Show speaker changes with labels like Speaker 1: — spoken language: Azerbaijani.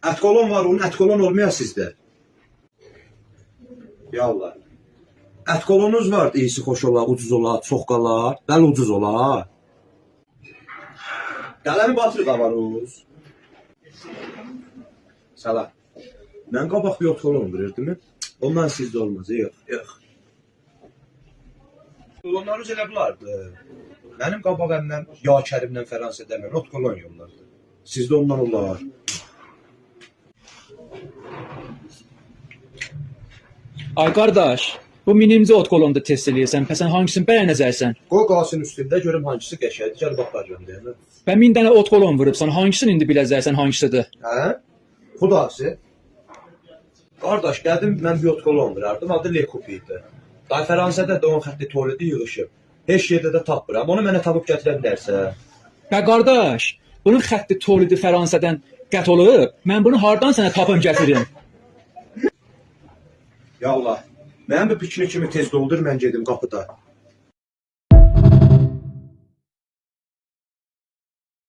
Speaker 1: Ətkolon var, onun ətkolon olmaya sizdə. Ya Allah. Ətkolonuz var, iyisi xoş ola, ucuz ola, çox qala. Bəli, ucuz ola. Qələmi batırıq avaruz. Salam. Mən qabaq bir otkolon verirdim mi? Ondan sizdə olmaz, yox, yox. Otkolonlarınız elə bulardı. Mənim qabaq əmləm ya Kərimdən Fəransədən mən otkolon yollardı. Sizdə ondan olar.
Speaker 2: Ay qardaş, bu minimci ot kolonda test eləyirsən, pəs sən hangisini bəyənəcəksən?
Speaker 1: Qoy qalsın üstündə görüm hangisi qəşəngdir. Gəl bax baxacağım deyəndə.
Speaker 2: Və 1000 dənə ot kolon vurubsan, hangisini indi biləcəksən hangisidir?
Speaker 1: Hə? Xudası. Qardaş, gəldim mən bir otkolon verərdim, adı Lekupi idi. Day Fəransədə də onun xətti tualeti yığışıb. Heç yerdə də tapmıram. Onu mənə tapıb gətirə bilərsə.
Speaker 2: Və qardaş, bunun xətti tolidi Fəransədən qət olub, mən bunu hardan sənə tapım gətirim?
Speaker 1: Ya Allah, mənim bir piknik kimi tez doldur, mən gedim qapıda.